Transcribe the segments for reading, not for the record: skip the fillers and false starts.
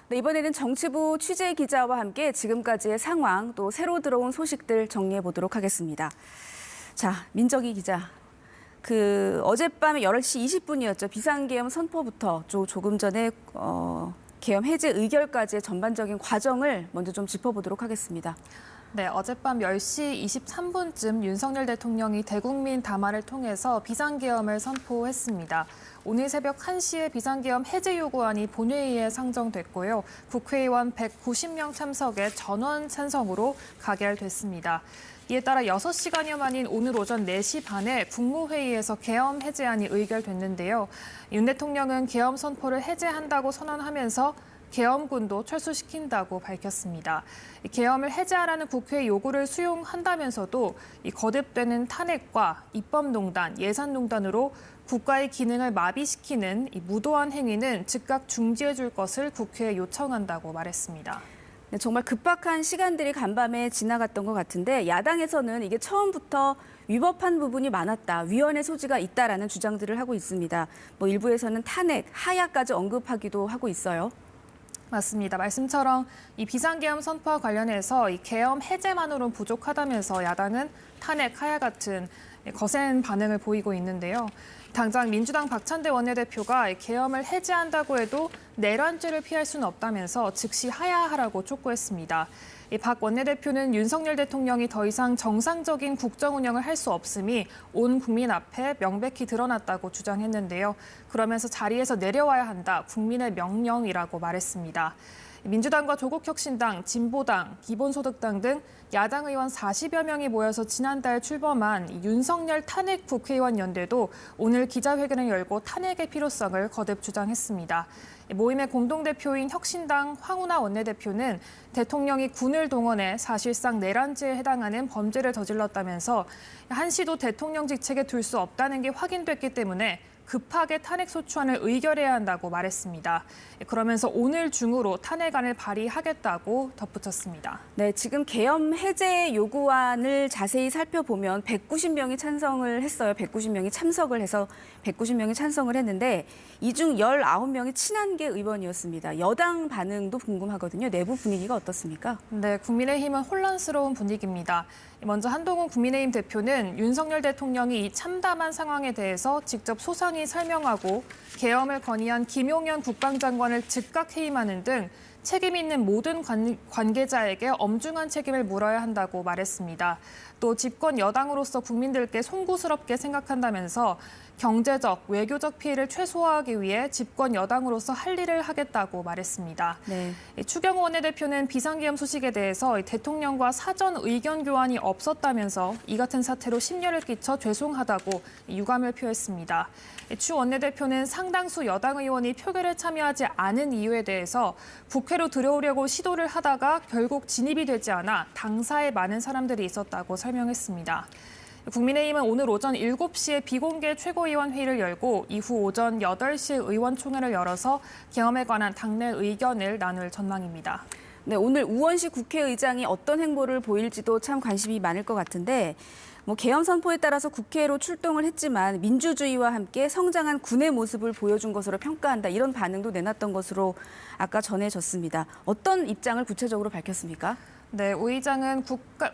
네, 이번에는 정치부 취재 기자와 함께 지금까지의 상황 또 새로 들어온 소식들 정리해 보도록 하겠습니다. 자, 민정희 기자. 어젯밤에 11시 20분이었죠. 비상계엄 선포부터 조금 전에 계엄 해제 의결까지의 전반적인 과정을 먼저 좀 짚어보도록 하겠습니다. 네, 어젯밤 10시 23분쯤 윤석열 대통령이 대국민 담화를 통해서 비상계엄을 선포했습니다. 오늘 새벽 1시에 비상계엄 해제 요구안이 본회의에 상정됐고요. 국회의원 190명 참석의 전원 찬성으로 가결됐습니다. 이에 따라 6시간여 만인 오늘 오전 4시 반에 국무회의에서 계엄 해제안이 의결됐는데요. 윤 대통령은 계엄 선포를 해제한다고 선언하면서 계엄군도 철수시킨다고 밝혔습니다. 계엄을 해제하라는 국회의 요구를 수용한다면서도 거듭되는 탄핵과 입법농단, 예산농단으로 국가의 기능을 마비시키는 무도한 행위는 즉각 중지해 줄 것을 국회에 요청한다고 말했습니다. 네, 정말 급박한 시간들이 간밤에 지나갔던 것 같은데 야당에서는 이게 처음부터 위법한 부분이 많았다, 위헌의 소지가 있다라는 주장들을 하고 있습니다. 일부에서는 탄핵, 하야까지 언급하기도 하고 있어요. 맞습니다. 말씀처럼 이 비상계엄 선포와 관련해서 이 계엄 해제만으로는 부족하다면서 야당은 탄핵, 하야 같은 거센 반응을 보이고 있는데요. 당장 민주당 박찬대 원내대표가 계엄을 해제한다고 해도 내란죄를 피할 수는 없다면서 즉시 하야하라고 촉구했습니다. 박 원내대표는 윤석열 대통령이 더 이상 정상적인 국정 운영을 할 수 없음이 온 국민 앞에 명백히 드러났다고 주장했는데요. 그러면서 자리에서 내려와야 한다, 국민의 명령이라고 말했습니다. 민주당과 조국혁신당, 진보당, 기본소득당 등 야당 의원 40여 명이 모여서 지난달 출범한 윤석열 탄핵 국회의원 연대도 오늘 기자회견을 열고 탄핵의 필요성을 거듭 주장했습니다. 모임의 공동대표인 혁신당 황운하 원내대표는 대통령이 군을 동원해 사실상 내란죄에 해당하는 범죄를 저질렀다면서 한시도 대통령 직책에 둘 수 없다는 게 확인됐기 때문에 급하게 탄핵소추안을 의결해야 한다고 말했습니다. 그러면서 오늘 중으로 탄핵안을 발의하겠다고 덧붙였습니다. 네, 지금 계엄 해제 요구안을 자세히 살펴보면 190명이 찬성을 했어요. 190명이 참석을 해서 190명이 찬성을 했는데 이 중 19명이 친한계 의원이었습니다. 여당 반응도 궁금하거든요. 내부 분위기가 어떻습니까? 네, 국민의힘은 혼란스러운 분위기입니다. 먼저 한동훈 국민의힘 대표는 윤석열 대통령이 이 참담한 상황에 대해서 직접 소상히 설명하고 계엄을 건의한 김용현 국방장관을 즉각 해임하는 등 책임 있는 모든 관계자에게 엄중한 책임을 물어야 한다고 말했습니다. 또 집권 여당으로서 국민들께 송구스럽게 생각한다면서 경제적, 외교적 피해를 최소화하기 위해 집권 여당으로서 할 일을 하겠다고 말했습니다. 네. 추경호 원내대표는 비상계엄 소식에 대해서 대통령과 사전 의견 교환이 없었다면서 이 같은 사태로 심려를 끼쳐 죄송하다고 유감을 표했습니다. 추 원내대표는 상당수 여당 의원이 표결에 참여하지 않은 이유에 대해서 국회로 들어오려고 시도를 하다가 결국 진입이 되지 않아 당사에 많은 사람들이 있었다고 설명했습니다. 국민의힘은 오늘 오전 7시에 비공개 최고위원 회의를 열고 이후 오전 8시에 의원총회를 열어서 계엄에 관한 당내 의견을 나눌 전망입니다. 네, 오늘 우원식 국회의장이 어떤 행보를 보일지도 참 관심이 많을 것 같은데 계엄 선포에 따라서 국회로 출동을 했지만 민주주의와 함께 성장한 군의 모습을 보여준 것으로 평가한다. 이런 반응도 내놨던 것으로 아까 전해졌습니다. 어떤 입장을 구체적으로 밝혔습니까? 네, 우 의장은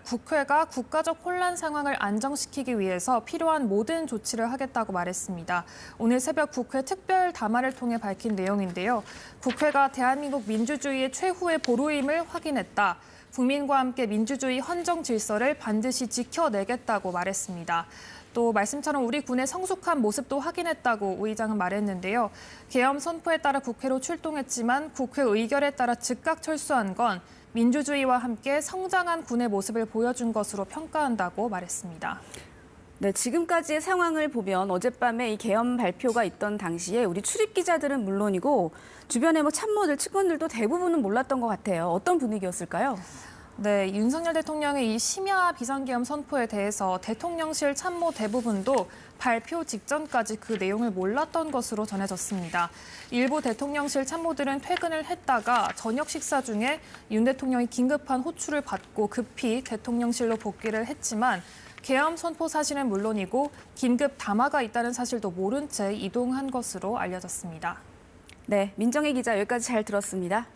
국회가 국가적 혼란 상황을 안정시키기 위해서 필요한 모든 조치를 하겠다고 말했습니다. 오늘 새벽 국회 특별 담화를 통해 밝힌 내용인데요. 국회가 대한민국 민주주의의 최후의 보루임을 확인했다. 국민과 함께 민주주의 헌정 질서를 반드시 지켜내겠다고 말했습니다. 또 말씀처럼 우리 군의 성숙한 모습도 확인했다고 우 의장은 말했는데요. 계엄 선포에 따라 국회로 출동했지만 국회 의결에 따라 즉각 철수한 건 민주주의와 함께 성장한 군의 모습을 보여준 것으로 평가한다고 말했습니다. 네, 지금까지의 상황을 보면 어젯밤에 이 계엄 발표가 있던 당시에 우리 출입 기자들은 물론이고 주변의 참모들, 측근들도 대부분은 몰랐던 것 같아요. 어떤 분위기였을까요? 네, 윤석열 대통령의 이 심야 비상계엄 선포에 대해서 대통령실 참모 대부분도 발표 직전까지 그 내용을 몰랐던 것으로 전해졌습니다. 일부 대통령실 참모들은 퇴근을 했다가 저녁 식사 중에 윤 대통령이 긴급한 호출을 받고 급히 대통령실로 복귀를 했지만 계엄 선포 사실은 물론이고 긴급 담화가 있다는 사실도 모른 채 이동한 것으로 알려졌습니다. 네, 민정희 기자 여기까지 잘 들었습니다.